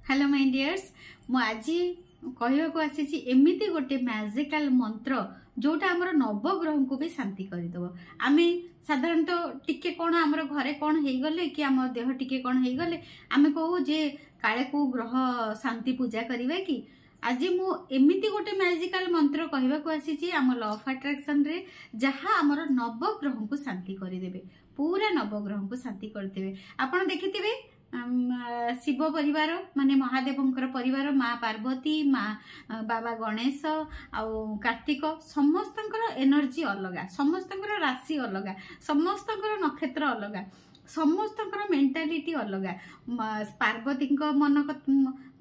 Hello my dears मु आज कहवा को आसी एमती गोटे मैजिकल मंत्र जोटा आमर नवग्रह को भी शांति करदेव। आम साधारणतः टिके कौन आमर घरे कौन हो गले कि आम देह टिके कौन हो गले आम कहू जे काले को ग्रह शांति पूजा करवा कि आज मु एमती गोटे मैजिकल मंत्र कहवा को आसी आम लॉ ऑफ अट्रैक्शन रे जहाँ आमर नवग्रह को शांति करदेवे, पूरा नवग्रह को शांति करदेवे। आपन देखिथिबे शिव परिवार माने महादेवंकर परिवार माँ पार्वती माँ बाबा गणेश आउ कार्तिक समस्तंकर एनर्जी अलग, समस्तंकर राशि अलग, समस्तंकर नक्षत्र अलग, समस्तंकर मेंटालिटी अलग। पार्वती मन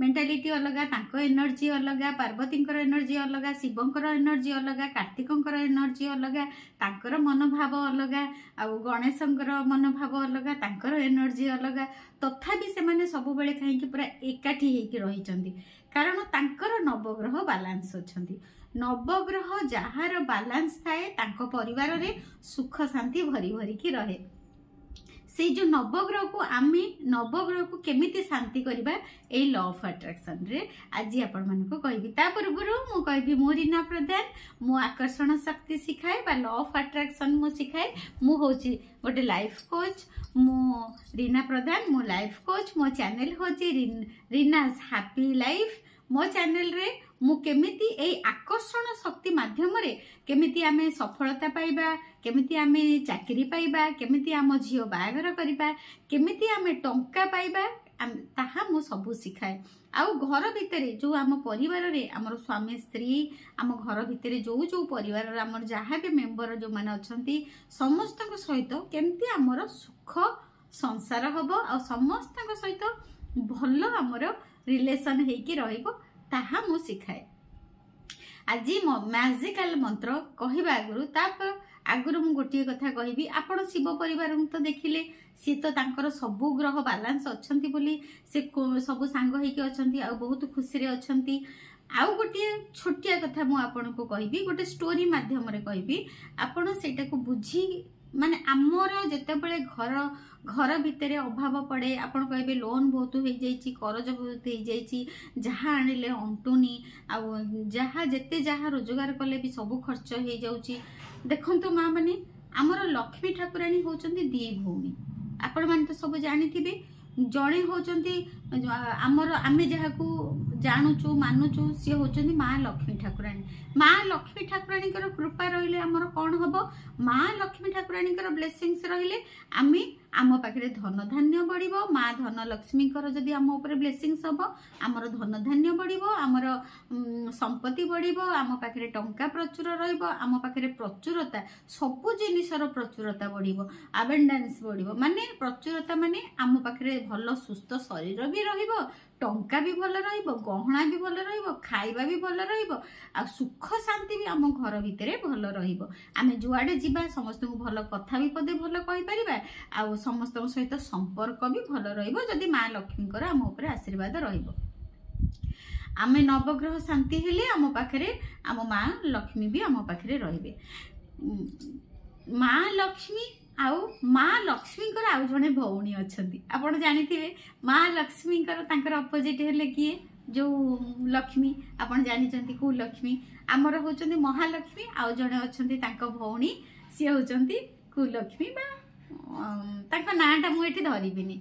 मेंटालिटी अलग, तांको एनर्जी अलग, पार्वतींकर एनर्जी अलग, शिवंकर एनर्जी अलग, कार्तिकंकर एनर्जी अलग, तांकर मनोभाव अलग, आउ गणेशंकर मनोभाव अलग, तांकर एनर्जी अलग। तथापि से माने सब बेले कहीं पूरा एकाठी हेकि रहिचंदी कारण तांकर नवग्रह बालांस अछंती। नवग्रह जहार बालांस थाए तांको परिवार रे सुख शांति भरी भरी की रहे। से जो नवग्रह को आमे नवग्रह को केमिति शांति करिबा ए लॉ ऑफ अट्रैक्शन रे आज आपण मन को कहबी। ता पूर्वरु मु कहबी मो रीना प्रधान, मु आकर्षण शक्ति सिखाए बा लॉ ऑफ अट्रैक्शन मु सिखाए। मु होची गोटे लाइफ कोच, मु रीना प्रधान, मु लाइफ कोच। मो चैनल होची रीनास हैप्पी लाइफ। मो चैनल रे मु केमिति ए आकर्षण शक्ति माध्यम रे केमिति आमे सफलता पाइबा, केमिति आमे चाकरी पाइबा, केमिति आम झियो बाहागर करिबा, केमिति आमे टंका पाइबा ताहा मु सबु सिखाए। आउ घर भितरे जो आम परिवार रे आमर स्वामी स्त्री आम घर भितरे जो जो परिवार आमर जहाँ भी मेंबर जो माने अछंती समस्त सहित केमिति आमर सुख संसार हबो आ समस्त सहित भल आमर रिलेशन हेकी रहिबो ताहा मु सिखाए। आज मैजिकल मंत्र कहवा आगुरु मु गोटे कथा कहबी। आपण शिव परिवार तो देखिले सी तो तांकर सबु ग्रह बालांस अछंती बोली से सबु सांग हेकी अछंती आ बहुत खुशी रे अछंती। आउ गोटे छोटिया कथा मु आपण को कहबी, गोटे स्टोरी माध्यम रे कहबी। आपण सेटा को बुझी माने आमर जेते बेले घर भितरे अभाव पड़े आपण कहबे लोन बहुत हो जाइछि, करज बहुत हो जाइछि, जहाँ आनिले अंटुनी आ जहाँ जेते जहाँ रोजगार कले भी सब खर्च हो जाउछि। देखंतु माँ माने आमर लक्ष्मी ठाकुराणी होचंती दी भौणी। आपण माने तो सब जानिथिबे जड़े होचंती आमर आमे जहाकू जानुचु मानुचु सी होचंती माँ लक्ष्मी ठाकुराणी। माँ लक्ष्मी ठाकुराणी कृपा रहिले आमर कौन हबो, माँ लक्ष्मी ठाकुराणी ब्लेसिंग्स रहिले आमे आम पाखे धन धान्य बढ़िबो। माँ धन लक्ष्मी जदि आम ऊपर ब्लेसिंग्स हबो आमर धन धान्य बढ़िबो, आमर संपत्ति बढ़िबो, आम पाखे टंका प्रचुर रहिबो, आम पाखे प्रचुरता सबु जिनिसर प्रचुरता बढ़िबो, अबेंडेंस बढ़िबो। माने प्रचुरता माने आम पाखे भल सुस्थ शरीर भी रहिबो, टंका भी भल रहिबो, गहना भी भल रहिबो, खाइबा भी भल रहिबो आ सुख शांति भी आम घर भितरे भल रहिबो। आमे जुआडे जिबा समस्त को भल कथा भी पदे भल कहि परिबा आ समस्त सहित संपर्क भी भल रहिबो जदि माँ लक्ष्मी आम ऊपर आशीर्वाद रहिबो। आमे नवग्रह शांति हेले आम पाखरे आम माँ लक्ष्मी भी आम पाखरे रहिबे। माँ लक्ष्मी आउ माँ लक्ष्मी आउ जने भौणी अछंती। आपण जानिथिबे माँ लक्ष्मी तांकर अपोजिट हेले किए जो लक्ष्मी आपण जानिचंती को लक्ष्मी आमर होचंती महालक्ष्मी आउ जने अछंती तांको भौणी सी होचंती कुलक्ष्मी बा तांका नाटा मु एठी धरिबिनी।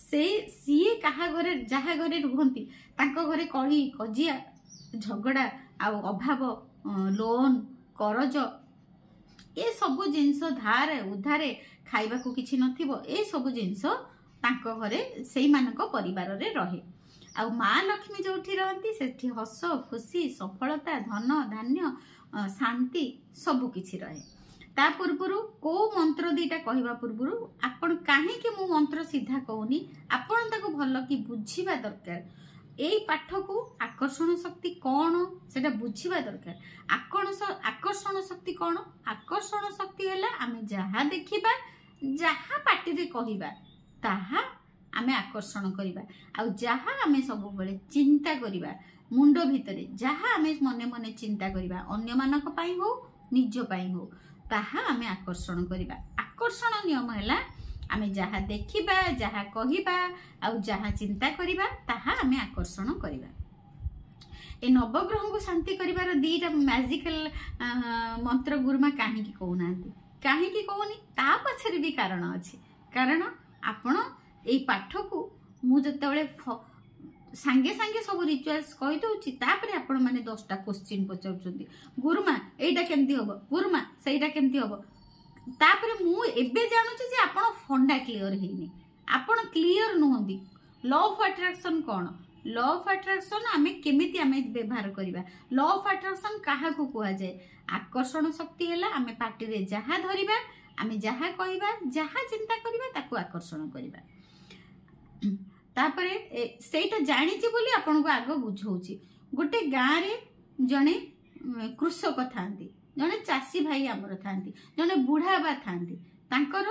से सी कहा घरे जहा घरे रुहंती तांको घरे कली कजिया झगड़ा आउ अभाव लोन करज ए सबु जिनस धार उधारे खाइबा को किछि नथिबो ए सबु जिनस तांको घरे सेई मानको परिवार रे रहे। आ माँ लक्ष्मी जोठी रहंती सेठी हस खुशी सफलता धन धान्य शांति सबु किछि रहे। ता पूर्वरु को मंत्र दीटा कहवा पूर्वरु आपण काहे कि मु मंत्र सीधा कहूनी आपण ताको भल कि बुझिबा दरकार। एई पाठ को आकर्षण शक्ति कौन सेटा बुझिबा दरकार। आकर्षण शक्ति कौन? आकर्षण शक्ति हैला आमे जहा देखिबा जहा पाटी रे कहिबा ताहा आमे आकर्षण करिबा आ जहा आमे सब बेले चिंता करिबा मुंड भितरे जहा आमे मने मने चिंता करिबा अन्य मानक पई हो निज पई हो ताहा आमे आकर्षण करिबा। आकर्षण नियम हैला आमे जहा देखिबा जहा कहिबा आउ जहा चिंता करिबा ताहा आमे आकर्षण करिबा। ए नवग्रह को शांति करिबार दीटा मैजिकल मंत्र गुरुमा काहे की कहउनांती काहे की कहउनी ता पछरे भी कारण अछि। कारण आपण ए पाठ को मु जतबेले सांगे सांगे सब रिचुअल्स कहि दउची तापरे आपण माने 10टा क्वेश्चन पचाउचंती गुरुमा एटा केमती होबो गुरुमा सेटा केमती होबो तापरे मु एबे जानुची जे आपण फंडा क्लियर हेनी आपण क्लियर नहोंदी। लॉ ऑफ अट्रैक्शन कोन लॉ ऑफ अट्रैक्शन आमे केमिति आमे व्यवहार करिबा लॉ ऑफ अट्रैक्शन काहा को कुआ जाय आकर्षण शक्ति हैला आमे पार्टी रे जहा धरिबा आमे जहा कहिबा जहा चिंता करिबा ताकू आकर्षण करिबा। तापरे सेटा जानिछि बोली आपन को आगो बुझौछि। गोटे गाँ रे जने कृषक थांती जने चासी भाई आमर थांती जने बुढ़ा बा थांती तांकर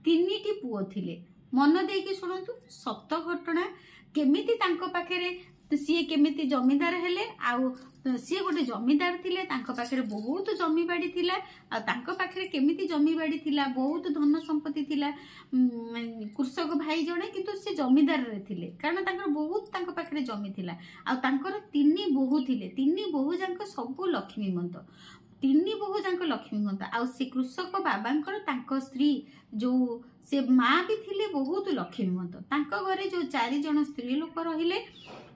3टी पुओ थिले। मन देकी सुनंतु सत घटना केमिति तांको पाखरे सी केमिति जमीदार हेले आउ सी गोटे जमीदार थिले तांको पाखरे बहुत जमी बाड़ी थिला आ तांको पाखरे केमिति जमी बाड़ी थिला बहुत धन संपत्ति थिला कृषक भाई जणे किंतु से जमीदार रे थिले कारण तांकर बहुत तांको पाखरे जमी थिला आ तांकर 3 बहु थिले 3 बहु जांको सब लक्ष्मीमंत 3 बहु जांको लक्ष्मीमंत आ से कृषक बाबांकर तांको स्त्री जो से माँ भी थिले बहुत लक्ष्मीमंत तांको घरे जो 4 जण स्त्री लोक रहिले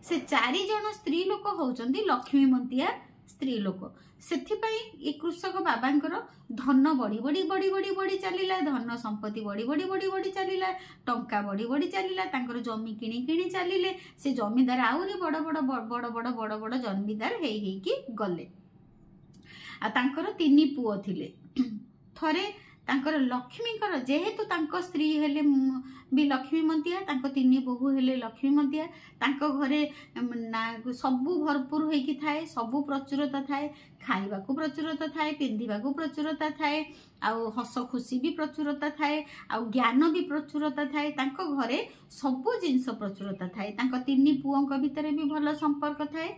से 4 जण स्त्री लोक होउचंदी लक्ष्मीमंतिया स्त्री लोक सेथिपाई ए कृषक बाबांकर धन बड़ी बड़ी बड़ी बड़ी बड़ी चलिला धन संपत्ति बड़ी बड़ी बड़ी बड़ी चलिला टंका बड़ी बड़ी चलिला तांकर जमी किणी किणी चलिले से जमीदार आउरी बड़ बड़ बड़ बड़ बड़ बड़ जमीदार हेई कि गले आ तांकर 3 पुओ थिले। थरे तांकर लक्ष्मीकर जेहेतु तांको स्त्री हेले भी लक्ष्मीमंतिया तांको 3 बहु हेले लक्ष्मीमंतिया तांको घरे सबु भरपूर होइकी थाए सबु प्रचुरता थाए खाइबा को प्रचुरता थाए पिंधिबा को प्रचुरता थाए आउ हस खुशी भी प्रचुरता थाए आउ ज्ञान भी प्रचुरता थाए तांको घरे सबु जिंस प्रचुरता थाए तांको 3 पुओंक भितरे भी भलो संपर्क थाए।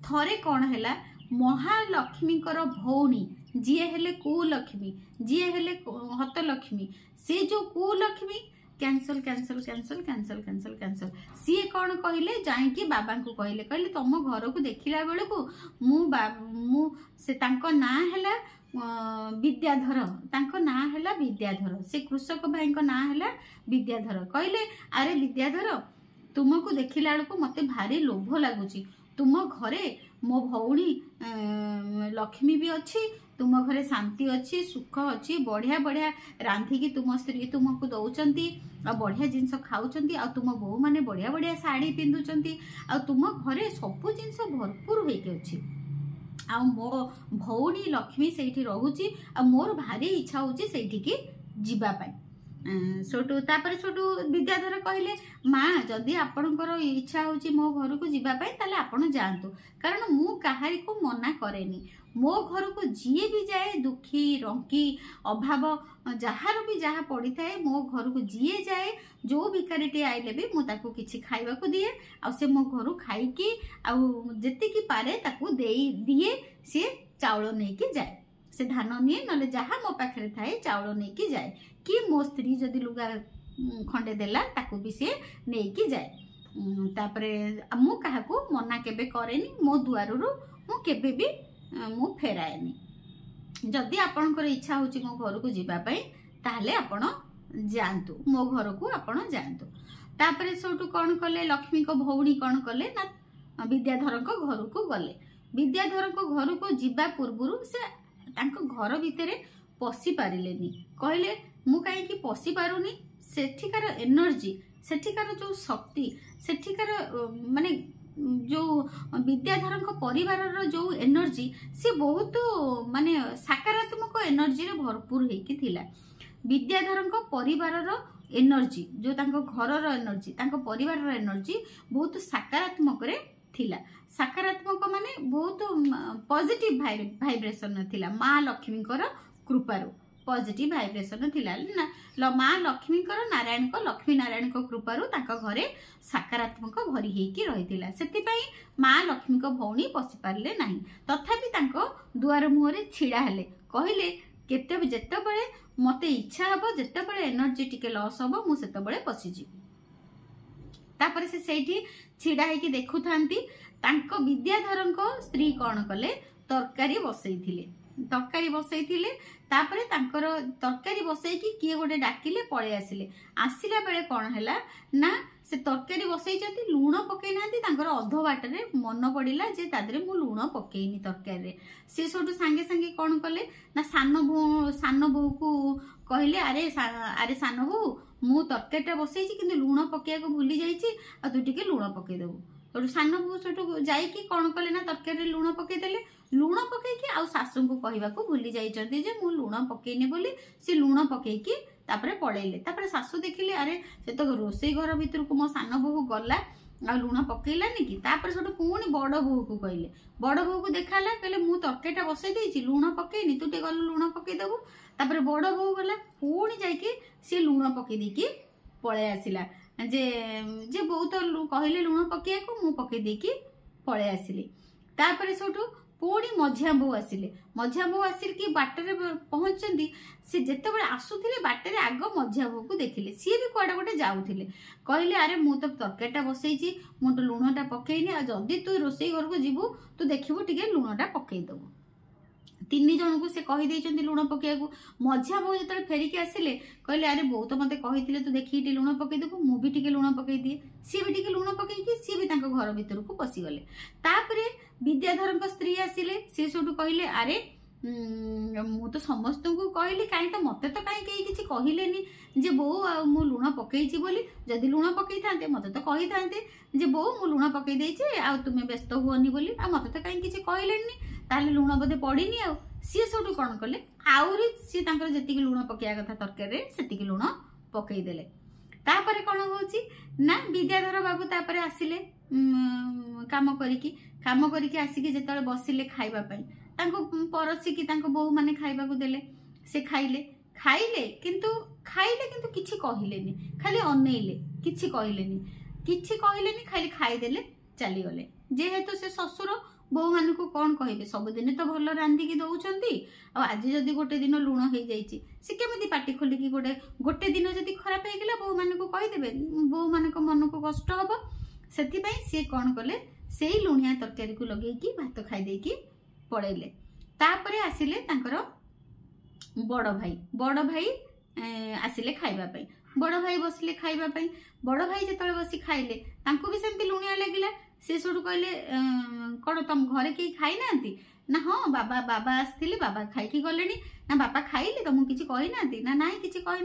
थरे कोन हैला महालक्ष्मीकर भौणी जी हेले कुलक्ष्मी जी हेले हतलक्ष्मी से जो कुलक्ष्मी cancel cancel cancel cancel cancel cancel सी कौन कहले जाइकी बाबा को कहले कहले तुम घर को देखिला बेले को मु से तांको ना हैला विद्याधर तांको ना हैला विद्याधर से कृषक भाई को ना हैला विद्याधर कहले अरे विद्याधर तुमको देखिला बेले को मते भारी लोभ लागुची तुम घरे मो भौणी लक्ष्मी भी अच्छी तुम घरे शांति अच्छी सुख अच्छी बढ़िया बढ़िया रांधिकी तुम स्त्री तुमको दौचंती आ बढ़िया जिनस खाऊचंती आ तुम बहु माने बढ़िया बढ़िया साड़ी पिंधुचंती आ तुम घरे सब जिनस भरपूर होइके अच्छी आ मो भौणी लक्ष्मी सेठी रहुची आ मोर भारी इच्छा होची सेठी की जीवा पाई। सोटू तापर सोटू विद्याधर कहले माँ जदि आपणकर इच्छा होची मो घर को जीवा पाई ताले आपण जांतु कारण मु काहारी को मना करेनी मो घर को जीए भी जाए दुखी रंकी अभाव जहार भी जहा पड़ी थाए मो घर को जीए जाए जो भिखारीटे आइले भी मु ताको किछि खाइबा को दिए आ से मो घर खाइकी आ जेति की पारे ताको देई दिए से चाउल नै की जाए से धान निए नले जहा मो पाखरे थाए चाउल नै की जाए कि मो स्त्री जदि लुगा खंडे देला ताको भी से नै की जाए। तापरे मु काहा को मना केबे करेनी मो दुआरु मु केबे भी मु फेराएनी जदि आपणकर इच्छा होची मो घर को जीवा पाई ताहले आपण जांतु मो घर को आपण जांतु। तापरे सोटू कोन कले लक्ष्मी को भौणी कोन कले ना विद्याधर को घर को गले विद्याधर को घर को जीवा पूर्वरु से तांको घर भितरे पसी पारिलेनी कहले मु काहे की पसी पारुनी सेठिकार एनर्जी सेठिकार जो शक्ति सेठिकार माने जो विद्याधर परिवार जो एनर्जी से बहुत माने सकारात्मक एनर्जी रे भरपूर होइकी थिला। विद्याधर परिवार एनर्जी जो तांको घर एनर्जी तांको परिवार एनर्जी बहुत सकारात्मक रे थिला सकारात्मक माने बहुत पॉजिटिव वाइब्रेशन थिला माँ लक्ष्मी कृपारू पॉजिटिव वाइब्रेशन थिला ना माँ लक्ष्मी नारायण को लक्ष्मी नारायण को कृपारू तांको घरे सकारात्मक भरी हेकी रहिथिला सेति पई माँ लक्ष्मी को भौणी पसी पारले नाही तथापि तांको दुआर मुहरे छिड़ा हेले कहले केते जेतेबेले मते इच्छा हबो जेतेबेले एनर्जी टिके लॉस हबो मु सेतेबेले पसिजिबि। तापर से सेठी छिड़ा हेकी देखु थांती तांको विद्याधरंको स्त्री कोन कले तरकारी बसैथिले तापरे तांकर तरकारी बसैकी किए गोटे डाकिले पळे आसिले आसिला बेले कोन हैला ना से तरकारी बसैचंती लूण पकै नांती तांकर अध बाटरे मन पड़िला जे तादरे मु लूण पकैनी तरकारी रे से सोटू सांगे सांगे कोन कले ना सान बहू को कहले अरे सान बहू मु तरकारीटा बसैची किंतु लूण पकैया को भूली जाईची आ तू टिके लूण पकै देबू। तो सान बहू सोटू जाईकी कोन कले ना तरकारी रे लूण पकै देले लूण पकैकी आ सासू को कहवा को भूली जाइचंती जे मु लूण पकैनी बोली से लूण पकैकी तापरे पळैले। तापरे सासू देखिले अरे से तो रोसई घर भीतर को मो सान बहू गला आ लूण पकैलानी कि तापरे सोटू पुणी बड़ बहू को कहले बड़ बहू को देखाला कहले मु तरकारीटा बसै देइची लूण पकैनी तू टे गल लूण पकै देबू। तापरे बड़ बहू गला पुणी जाइके से लूण पकै देकी पळे आसिला जे जे बहू तो कहले लूण पकैया को मु पकै देकी पळे आसिले। तापरे सोटू पुणी मझिया बहू आसिल कि बाटर पहुंचती सी जिते बड़े आसुले बाटर आग मझिया बहू को देखिले सी भी कुआडे गोटे जाऊले कहले अरे मु तो तरकारीटा बसैची मु तो लूणटा पकैनी आ जदि तू रोसई घर को जीवु तू देखिबू टिके लूणटा पकई देबू। तीन जन को से कही लूण पकैया मझिया बहू जो फेरिकी आसिले कहले अरे बहू तो मत कही तू देखिए लूण पकईदेबू मु भी टिके लूण पकई दिए सी भी टिके लूण पकईकी सी भी घर भीतर को पशिगले। तापरे विद्याधर स्त्री आसिले सी सब कहले अरे मु तो समस्त को कहली कहीं तो मत तो कहीं कहीं किसी कहलेनी जे बो मु लूण पकईची बोली जदि लूण पकई था मत तो कही था जे बो मु लूण पकई देइचे आ तुमे व्यस्त हुअनी बोली आ मत तो कहीं किसी कहलेनी ताले लूण बोधे पड़ीनी आ सी सब कौन कले आउरी सी तांकर जेतिकी लूण पकैया कथा तरकारी सेतिकी लूण पकई देले। तापरे कौन होची ना विद्याधर बाबू तापरे आसिले काम करिकी आसिकी जेतले बसिले खाइबा पई तांको परसिकी तांको बहु माने खाइबा को देले से खाइले किंतु किछि कहिलेनी खाली अनेइले किछि कहिलेनी खाली खाई देले चली गले। जेहेतु से ससुर बहु मान को कौन कहे सबुदिन तो भल रांधिकी दौरान आज जदि गोटे दिन लुण हो जाइए सी केमी पाटी खोलिकी गोटे दिन जदि खराब होगा बहु मान को कहीदेवे बहु मान मन को कष्ट हम से सी कौन कले से लुणिया तरकारी को लगे भात खाईदेकी पड़ेले। तापरे आसिले तांकर बड़ भाई आसिले खाइबापी बड़ भाई बसिले खाइबापी बड़ भाई जिते बसी खाइले तांको भी सेमती लुणिया लगिला से सब कहले कौन तुम घरे कहीं खाई ना हाँ बाबा आसते बाबा खाई गले ना बापा खाइले तुमको किसी कही ना ना किसी कही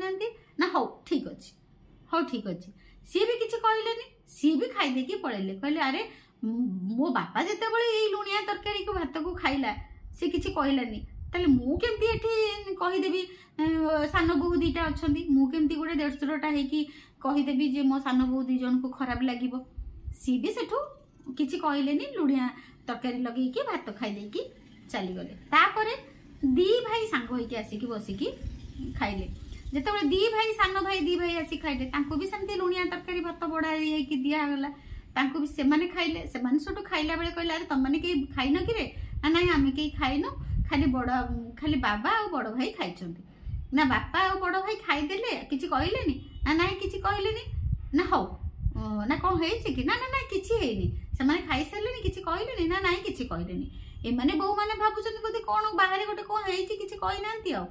ना हौ ठीक अच्छे सी भी किसी कहलेनी सी भी खाईदेकी पड़ेले कहले अरे मो बापा जिते बड़े लुणिया तरकारी को भात को खाइला सी किसी कहलानी ताले मु केमती एठी कहीदेवी सान बहु दीटा अच्छा मुझे गोटे देढ़शुरटा होगी कहीदेवी जे मो सान बहु दी जन को खराब लगे सी भी सेठू किसी कहलेनी लुणिया तरकारी लगे भात खाईदेकी चलीगले। तापरे दी भाई सांग होइकी आसिकी बसिकी खाइले जिते दी भाई सान भाई दी भाई आसिक खाइले तांको भी सेमती लुणिया तरकारी भात बड़ा दिगला तांको भी सेमाने खाइले सेमाने सोटू खाइला बेले कहले अरे तुम मैंने कहीं खाइन कि ना ना आम कहीं खाइन खाली बाबा और बड़ भाई खाई ना बापा और बड़ भाई खाईदेले किसी कहलेनी ना ना किसी कहलेनी ना हौ ना कौन है कि ना ना ना किसी है से खाई सारे किसी कहलेनी ना ना किसी कहलेनी एमाने बहु माने भाबुचंदी बोधे कौन बाहर गोटे कौन है किसी कही ना।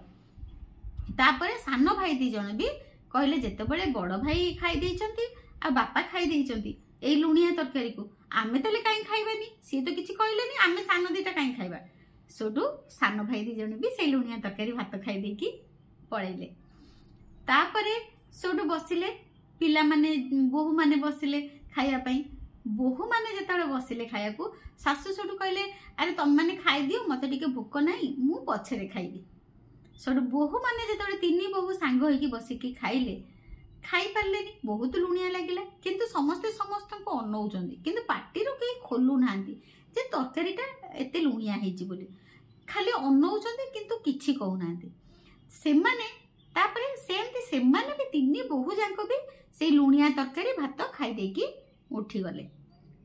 तापरे सान भाई दी जन भी कहले जेते बड़े बड़ भाई खाई देइचंती आ बापा खाई देइचंती ए लुणिया तरकारी को आमे तले काई खाइबानी सी तो किसी कहलेनी आमे सान दीटा काई खाइबा सोटू सान भाई दी जन भी से लुणिया तरकारी भात खाई देकी पळेले। तापरे सोटू बसिले पिला माने बहु माने बसिले खाइया पई बहु माने जेताले बसिले खाया को सासु सोटू कहले अरे तुम माने खाई दियो मते टिके भूख नाही मु पछरे खाइबी। सोटू बहु माने जेताले तीनी बहु सांग होइकी बसिकी खाइले खाई पारलेनी बहुत लुणिया लगिला किंतु समस्ते समस्त को अनौचंदी किंतु पार्टी रो कहीं खोलु नांदी जे तरकारीटा एते लुणिया हेची बोली खाली अनौचंदी किंतु किछि कहू नांदी सेमाने। तापरे सेमती सेमाने भी तीनी बहु जांको भी से लुणिया तरकारी भात खाई देकी उठी गले।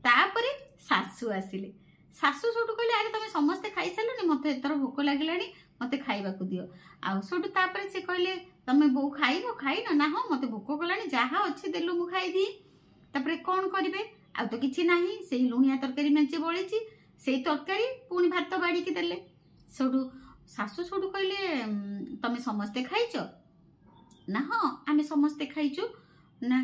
तापरे सासू आसिले सासू सोटू कहले अरे तुम समस्ते खाई सारलनी मते एतर भोक लागिलानी मते खाइबा को दियो आ सोटू तापर से कहले तमे बो खाइबो खाइनो ना हो मते भोक कलानी जहा अछि देलु मु खाइ दी तापर कोन करिवे आ तो किछि नाही से लुणिया तरकारी मेंचे बळेची से तरकारी पुनी भात बाड़ी के देले सोटू सासु सोटू कहले तमे समस्ते खाइचो ना हो आमे समस्ते खाइचु ना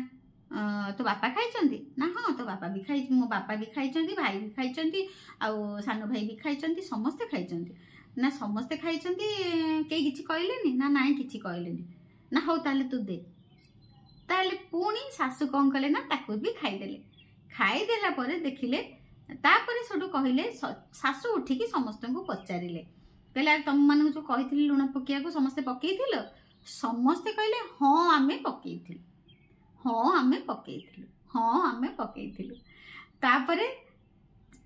तो बापा खाइचंती ना हाँ तो बापा भी खाइ मो बापा भी खाइचंती भाई भी खाइचंती आउ सानो भाई भी खाइचंती समस्ते खाइचंती ना समस्ते खाइचंती के किछि कहलेनी ना नाइ किछि कहलेनी ना हो ताले तू दे ताले पुणी सासु कौन कले ना ताकू भी खाई देला परे देखिले तापरे सोटू कहले सासु उठिकी समस्त को पचारिले कहले तुम मान जो कही लुण पकिया को समस्ते पकईथिल समस्ते कहले हाँ आमे पकईथिलु हाँ आमे पकईथिलु हाँ आमे पकईथिलु तापरे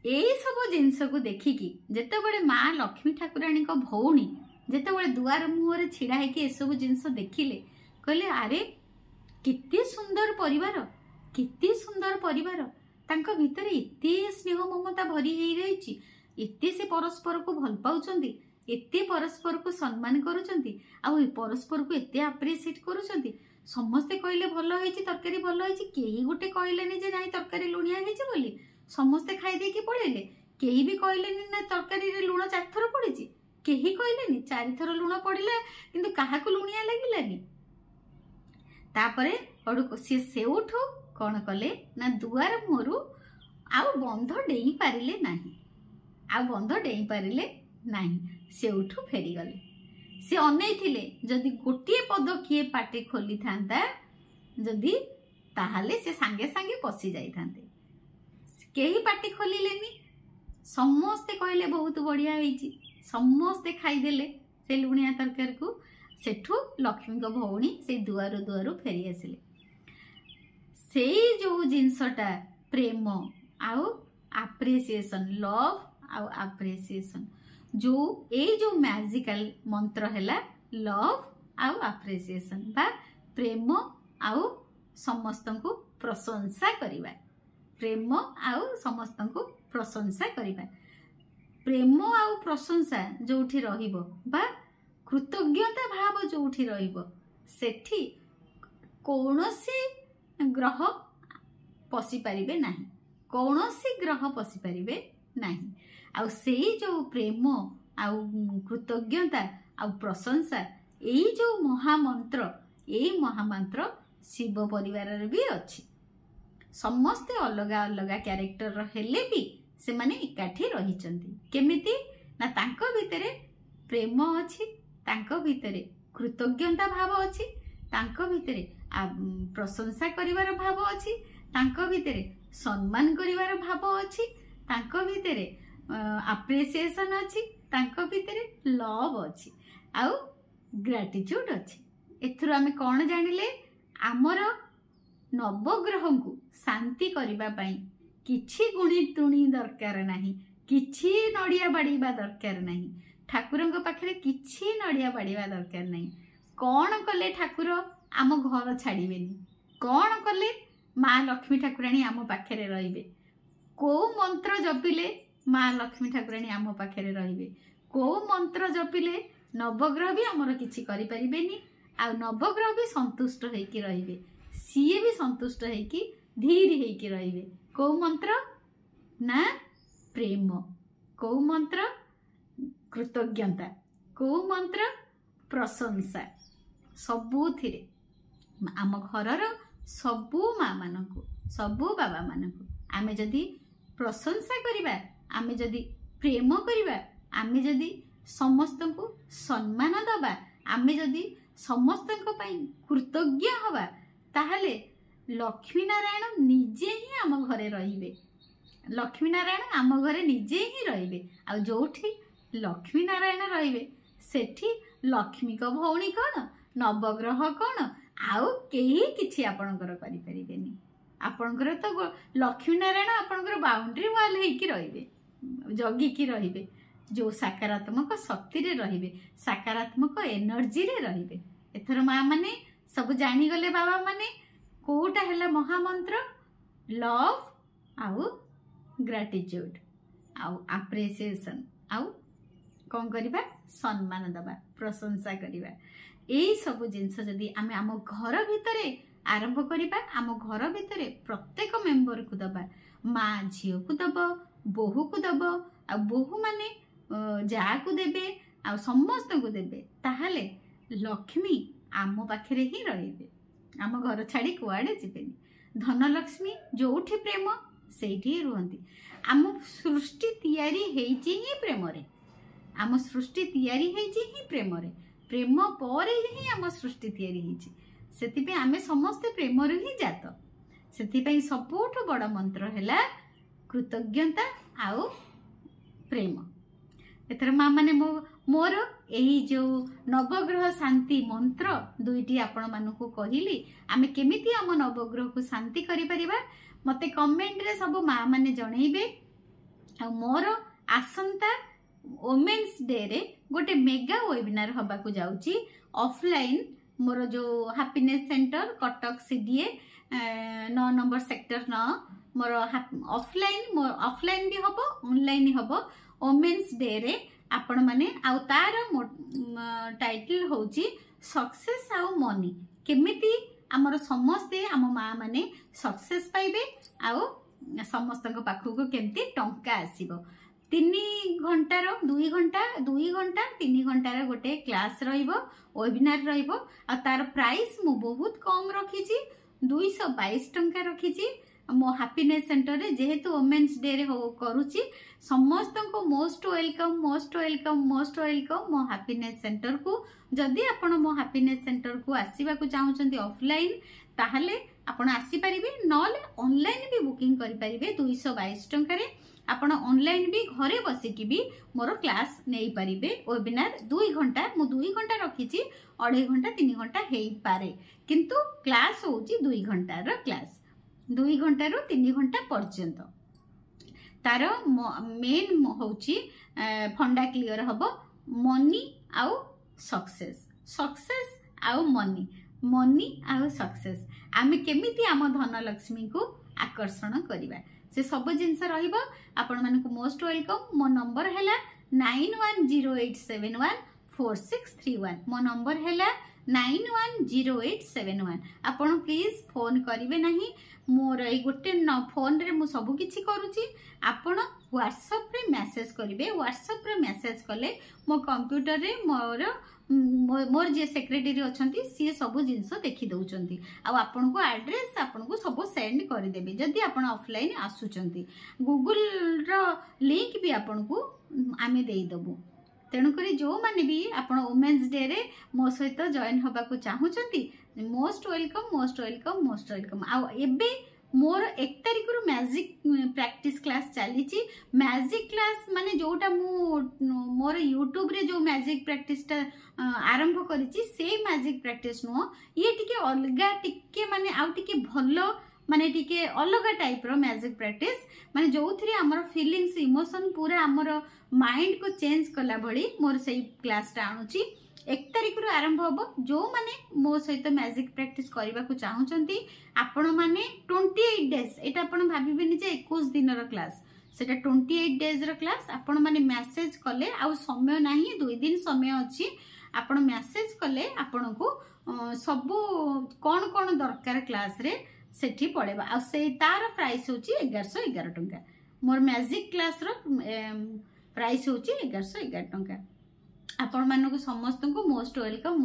एई सब जिनस को देखिकी जेतेबेले माँ लक्ष्मी ठाकुराणी को भौणी जेतेबेले दुआर मुहरे छिड़ा हेकी ए सब जिनस देखिले कहले अरे कित्ते सुंदर परिवार कित्ते सुंदर परिवार तांको भितरे एते स्नेह ममता भरी हेई रहिछि एते से परस्पर को भल पाउचंती एते परस्पर को सम्मान करूचंती आ परस्पर को एते अप्रिशिएट करूचंती समस्ते कहले भल होइछि तरकारी भल होइछि केही गोटे कहलेनी जे नाही तरकारी लुणिया हेइछि बोली समस्ते खाइ देकी पळेले केही भी कहलेनी ना तरकारी रे लुण 4 थर पड़िछि केही कहलेनी 4 थर लुण पड़िला किंतु काहाकू लुणिया लागिलानी तापरे अडु से सेउठू कौन कले ना दुआर मुहरु आउ बंध डेई पारिले नाही आउ बंध डेई पारिले नाही से उठू फेरी गले से अनै थिले जदि गोटिए पद किए पाटी खोली थांता जदि ताहाले से सांगे सांगे पसी जाई थांते केही पाटी खोलिलेनी समस्ते कहले बहुत बढ़िया होईची समस्ते खाई देले से लुणिया तरकारी को सेठू लक्ष्मी को भौणी से दुआरु दुआरु फेरी आसिले से जो जिनसटा प्रेम आउ अप्रिसिएशन लव आउ अप्रिसिएशन जो ए जो मैजिकल मंत्र हैला लव आउ अप्रिसिएशन बा प्रेम आउ समस्त को प्रशंसा करिबा प्रेम आउ समस्त को प्रशंसा करिबा प्रेम आउ प्रशंसा जोठी रहिबो बा कृतज्ञता भाव जोठी रहिबो सेठी कोनोसी ग्रह पसी पारिबे नाही कोनोसी ग्रह पसी पारिबे नाही आउ सेही जो प्रेम आउ कृतज्ञता आउ प्रशंसा एई जो महामंत्र एई महामंत्र शिव परिवार रे भी अछि समस्ते अलगा अलगा कैरेक्टर हेले भी से माने एकाठी रहिचंती केमिति ना तांको भितरे प्रेम अछि तांको भितरे कृतज्ञता भाव अछि तांको भितरे प्रशंसा करिवार भाव अछि तांको भितरे सम्मान करिवार भाव अछि तांको भितरे अप्रिसिएशन अछि तांको भितरे लव अछि आउ ग्रेटिट्यूड अछि एथुर आमे कोन जानिले आमर नवग्रह को शांति करिबा पई किछि गुणी तुणी दरकार नाही किछि नडिया बाड़ीबा दरकार नाही ठाकुरंक पाखरे किछि नडिया बाड़ीबा दरकार नाही कोन कले ठाकुर आम घर छाड़िबेनी कोन कले माँ लक्ष्मी ठाकुराणी आम पाखरे रहिबे को मंत्र जपिले माँ लक्ष्मी ठाकुराणी आम पाखरे रहिबे को मंत्र जपिले नवग्रह भी आमर किछि करि परिबेनी आ नवग्रह भी संतुष्ट होइकी रहिबे सीए भी संतुष्ट होइकी धीर होइकी रहिबे को मंत्र ना प्रेम को मंत्र कृतज्ञता को मंत्र प्रशंसा सबुथिरे आम घरर सबु माँ मानकु सबु बाबा मानकु आमे जदि प्रशंसा करिबा आमे जदि प्रेम करिबा आमे जदि समस्त को सम्मान दबा आमे जदि समस्त को पई कृतज्ञ हवा ताहले लक्ष्मी नारायण निजे ही आम घरे रहिबे लक्ष्मी नारायण आम घरे निजे ही रहिबे आ जोठी लक्ष्मी नारायण रहिबे सेठी लक्ष्मी को भौणी कोन नवग्रह कोन आउ केही किछि आपणकर करि परिबेनी आपणकर तो लक्ष्मी नारायण आपणकर बाउंड्री वाल हेकी रहिबे जगी की रहिबे जो सकारात्मक शक्ति रे रहिबे सकारात्मक एनर्जी रे रहिबे एथर माँ माने सब जानी गले बाबा माने कोटा हैला महामंत्र लव आउ ग्रेटिट्यूड आउ अप्रिसिएशन आउ कौन करवा सम्मान दबा प्रशंसा करवा यही सब जिनस जदि आम आम घर भितर आरंभ करवा आम घर भितर प्रत्येक मेंबर को दबा माँ झील को दब बोहू को दब आ बोहू माने जा को देबे आ समस्त को देबे ताहले लक्ष्मी आम पाखरे ही रहिबे आम घर छाड़ी कुआड़े जीवेनी धनलक्ष्मी जोठी प्रेम सेठी रुहंती आम सृष्टि तैयारी हेची ही प्रेम रे आम सृष्टि तैयारी हेची ही प्रेम रे प्रेम पर ही आम सृष्टि तैयारी हेची सेति आमे समस्ते प्रेम रे ही जात सेति सबुठ बड़ मंत्र हैला कृतज्ञता आउ प्रेम एथर माँ माने मोर यही जो नवग्रह शांति मंत्र दुईटी आपण मानकु कहिली आमे केमिति आम नवग्रह को शांति करि परिबा मते कमेंट रे सब माँ माने जणैबे आ मोर आसंता वोमेन्स डे रे गोटे मेगा वेबिनार हबा को जाउची ऑफलाइन मोर जो happiness centre Cuttack CDA 9 number sector 9 मोर ऑफलाइन भी हबो ऑनलाइन हबो वोमेन्स डे रे आपण माने आउ तार टाइटल होची सक्सेस आउ मनी केमिति आमर समस्ते आम माँ माने सक्सेस पाइबे आउ समस्त पाखक केमती टंका आसीबो 3 घंटार 2 घंटा 3 घंटार गोटे क्लास रहिबो वेबिनार रहिबो आ तार प्राइस मु बहुत कम रखिची 222 टंका रखिची मो हैप्पीनेस सेंटर रे जेहेतु वोमेन्स डे रे करूची समस्त को मोस्ट वेलकम मो हैप्पीनेस सेंटर को जदि आपण मो हैप्पीनेस सेंटर को आसीबा को चाहउचंती ऑफलाइन ताहले आपण आसी परिबे नले ऑनलाइन भी बुकिंग करि परिबे 222 टंका रे आपण ऑनलाइन भी घरे बसी की भी मोर क्लास नहीं परिबे वेबिनार 2 घंटा मु 2 घंटा रखिची 2.5 घंटा 3 घंटा हेई पारे किंतु क्लास होची 2 घंटा रो क्लास 2 घंटा रो 3 घंटा पर्यंत तार मेन होची फंडा क्लियर हबो मनी आउ सक्सेस आउ मनी आउ सक्सेस आमे केमिति आम धनलक्ष्मी को आकर्षण करिबा से सब जिनस रहिबो आपण मानकु मोस्ट वेलकम मो नंबर हैला 9108714631 मो नंबर हैला 910871 आपण प्लीज फोन करिवे नाही मोर ए गोटे फोन रे मु सब किछि करूची आपण व्हाट्सएप रे मैसेज करिवे व्हाट्सएप रे मैसेज कले मो कंप्यूटर रे मोर जे सेक्रेटरी अछंती सी सब जिंस देखि दउचंती आ आपण को एड्रेस आपण को सब सेंड करि देबे जदी आपण ऑफलाइन आसुचंती गूगल रो लिंक भी आपण को आमे देई दबु तेणु करी जो माने भी आपण वोमेन्स डे रे मो सहित जॉइन होबा को चाहूचंती मोस्ट वेलकम आ एबे मोर 1 तारिख रु मैजिक प्रैक्टिस क्लास चलीची मैजिक क्लास माने जोटा मु मोर यूट्यूब रे जो मैजिक प्रैक्टिस ता आरंभ करिची से मैजिक प्रैक्टिस नो ये टिके अलगा टिके माने आउ टिके भलो माने टिके अलगा टाइप रो मैजिक प्रैक्टिस माने जोथरे हमर फीलिंग्स इमोशन पूरा हमर माइंड को चेंज कला भली मोर सेही क्लास ता आनुची 1 तारिख रु आरंभ होबो जो माने मो सहित मैजिक प्रैक्टिस करबा को चाहउचंती आपण माने 28 डेज एटा आपण भाबिबेनी जे 21 दिन रो क्लास सेटा 28 डेज रो क्लास आपण माने मैसेज कले आ समय नाही 2 दिन समय अछि आपण मैसेज कले आपण को सब कोन दरकार क्लास रे सेठी पड़ेबा आ से तार प्राइस होची 1111 टंका मोर मैजिक क्लास रो प्राइस होची 1111 टंका आपण मानकु समस्त को मोस्ट वेलकम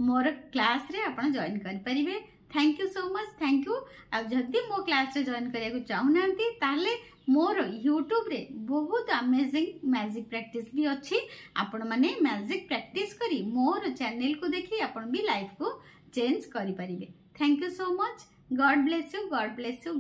मोर क्लास रे आपण जॉइन कर परिबे thank you so much thank you आ जदी मो क्लास रे जॉइन करिया को चाहउनांती ताले मोर यूट्यूब रे बहुत अमेजिंग मैजिक प्रैक्टिस भी अच्छी आपण माने मैजिक प्रैक्टिस करी मोर चैनल को देखी आपण भी लाइफ को चेंज करि परिबे thank you so much God bless you